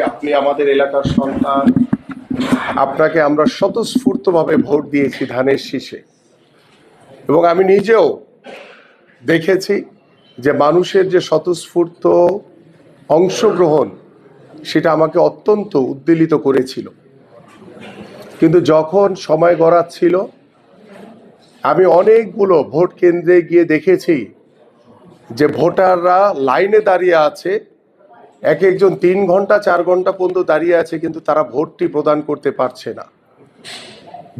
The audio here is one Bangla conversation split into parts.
আপনি আমাদের এলাকার সন্তান, আপনাকে আমরা স্বতঃস্ফূর্তভাবে ভোট দিয়েছি ধানের শীষে, এবং আমি নিজেও দেখেছি যে মানুষের যে স্বতঃস্ফূর্ত অংশগ্রহণ সেটা আমাকে অত্যন্ত উদ্বেলিত করেছিল। কিন্তু যখন সময় গড়াচ্ছিল, আমি অনেকগুলো ভোট কেন্দ্রে গিয়ে দেখেছি যে ভোটাররা লাইনে দাঁড়িয়ে আছে, এক একজন 3 ঘন্টা 4 ঘন্টা পর্যন্ত দাঁড়িয়ে আছে, কিন্তু তারা ভোটটি প্রদান করতে পারছে না।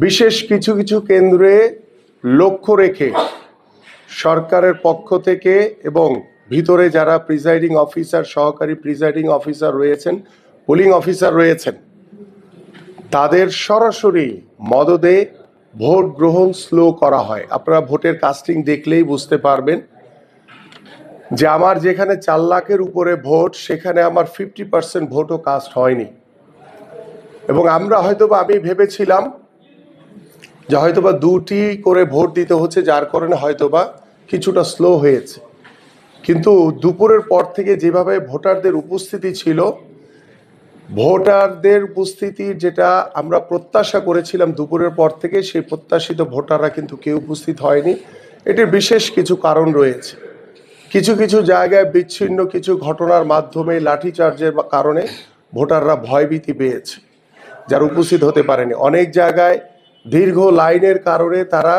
বিশেষ কিছু কিছু কেন্দ্রে লক্ষ্য রেখে সরকারের পক্ষ থেকে এবং ভিতরে যারা প্রিজাইডিং অফিসার, সহকারী প্রিজাইডিং অফিসার রয়েছেন, পোলিং অফিসার রয়েছেন, তাদের সরাসরি মদদে ভোট গ্রহণ স্লো করা হয়। আপনারা ভোটের কাস্টিং দেখলেই বুঝতে পারবেন যে আমার যেখানে 4 লাখের উপরে ভোট, সেখানে আমার 50% ভোটও কাস্ট হয়নি। এবং আমি ভেবেছিলাম যে হয়তোবা 2টি করে ভোট দিতে হচ্ছে, যার কারণে হয়তোবা কিছুটা স্লো হয়েছে। কিন্তু দুপুরের পর থেকে যেভাবে ভোটারদের উপস্থিতি ছিল, ভোটারদের উপস্থিতি যেটা আমরা প্রত্যাশা করেছিলাম দুপুরের পর থেকে, সেই প্রত্যাশিত ভোটাররা কিন্তু কেউ উপস্থিত হয়নি। এটির বিশেষ কিছু কারণ রয়েছে। কিছু কিছু জায়গায় বিচ্ছিন্ন কিছু ঘটনার মাধ্যমে লাঠিচার্জের কারণে ভোটাররা ভয়ভীতি পেয়েছে, যারা উপস্থিত হতে পারেনি। অনেক জায়গায় দীর্ঘ লাইনের কারণে তারা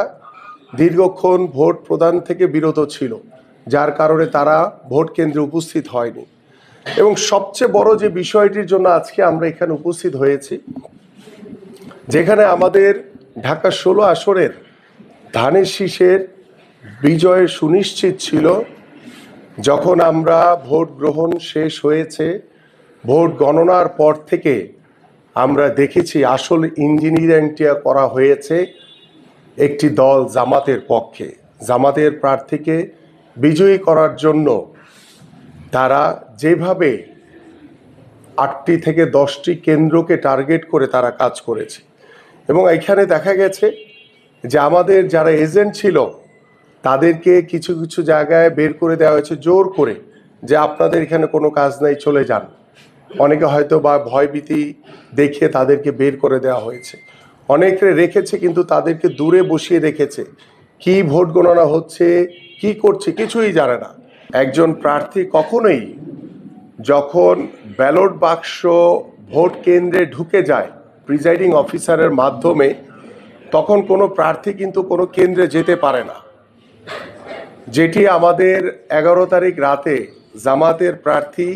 দীর্ঘক্ষণ ভোট প্রদান থেকে বিরত ছিল, যার কারণে তারা ভোট কেন্দ্রে উপস্থিত হয়নি। এবং সবচেয়ে বড় যে বিষয়টির জন্য আজকে আমরা এখানে উপস্থিত হয়েছি, যেখানে আমাদের ঢাকা 16 আসনের ধানের শীষের বিজয় সুনিশ্চিত ছিল, যখন আমরা ভোট গ্রহণ শেষ হয়েছে, ভোট গণনার পর থেকে আমরা দেখেছি আসল ইঞ্জিনিয়ারিংটা করা হয়েছে একটি দল জামাতের পক্ষে। জামাতের প্রার্থীকে বিজয়ী করার জন্য তারা যেভাবে 8টি থেকে 10টি কেন্দ্রকে টার্গেট করে তারা কাজ করেছে। এবং এখানে দেখা গেছে যে আমাদের যারা এজেন্ট ছিল তাদেরকে কিছু কিছু জায়গায় বের করে দেওয়া হয়েছে জোর করে, যে আপনাদের এখানে কোনো কাজ নাই, চলে যান। অনেকে হয়তো বা ভয়ভীতি দেখিয়ে তাদেরকে বের করে দেওয়া হয়েছে। অনেকে রেখেছে কিন্তু তাদেরকে দূরে বসিয়ে রেখেছে, কি ভোট গণনা হচ্ছে, কি করছে কিছুই জানে না। একজন প্রার্থী কখনোই যখন ব্যালট বাক্স ভোট কেন্দ্রে ঢুকে যায় প্রিজাইডিং অফিসারের মাধ্যমে, তখন কোনো প্রার্থী কিন্তু কোনো কেন্দ্রে যেতে পারে না। যেটি আমাদের 11 তারিখ রাতে জামাতের প্রার্থী,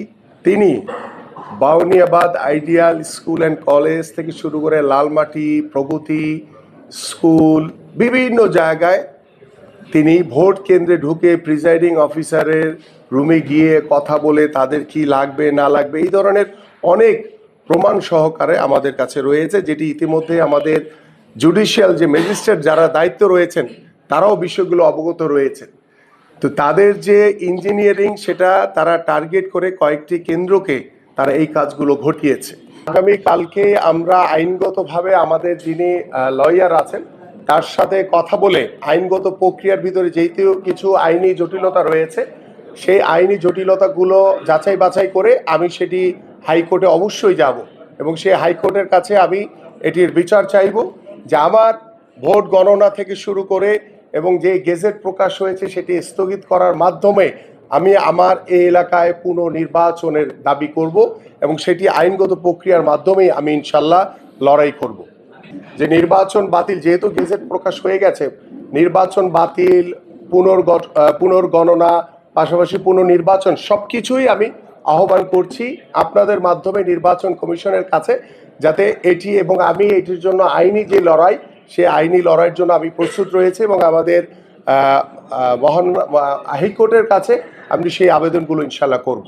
তিনি Bauniabad ideal school and college থেকে শুরু করে লালমাটি, প্রগতি স্কুল, বিভিন্ন জায়গায় তিনি ভোট কেন্দ্রে ঢুকে প্রিজাইডিং অফিসারের রুমে গিয়ে কথা বলে তাদের কি লাগবে না লাগবে এই ধরনের অনেক প্রমাণ সহকারে আমাদের কাছে রয়েছে, যেটি ইতিমধ্যে আমাদের জুডিশিয়াল যে ম্যাজিস্ট্রেট যারা দায়িত্ব রয়েছেন তারাও বিষয়গুলো অবগত রয়েছেন। তো তাদের যে ইঞ্জিনিয়ারিং, সেটা তারা টার্গেট করে কয়েকটি কেন্দ্রকে তারা এই কাজগুলো ঘটিয়েছে। আগামী কালকে আমরা আইনগতভাবে আমাদের যিনি লয়ার আছেন তার সাথে কথা বলে আইনগত প্রক্রিয়ার ভিতরে যেহেতু কিছু আইনি জটিলতা রয়েছে, সেই আইনি জটিলতাগুলো যাচাই বাছাই করে আমি সেটি হাইকোর্টে অবশ্যই যাব, এবং সেই হাইকোর্টের কাছে আমি এটির বিচার চাইব যে আমার ভোট গণনা থেকে শুরু করে এবং যে গেজেট প্রকাশ হয়েছে সেটি স্থগিত করার মাধ্যমে আমি আমার এই এলাকায় পুনর্নির্বাচনের দাবি করব, এবং সেটি আইনগত প্রক্রিয়ার মাধ্যমেই আমি ইনশাল্লাহ লড়াই করব। যে নির্বাচন বাতিল, যেহেতু গেজেট প্রকাশ হয়ে গেছে, নির্বাচন বাতিল, পুনর্গণনা, পাশাপাশি পুনর্নির্বাচন সব কিছুই আমি আহ্বান করছি আপনাদের মাধ্যমে নির্বাচন কমিশনের কাছে, যাতে এটি এবং আমি এটির জন্য আইনি যে লড়াই, সেই আইনি লড়াইয়ের জন্য আমি প্রস্তুত রয়েছে, এবং আমাদের হাইকোর্টের কাছে আমি সেই আবেদনগুলো ইনশাল্লাহ করব।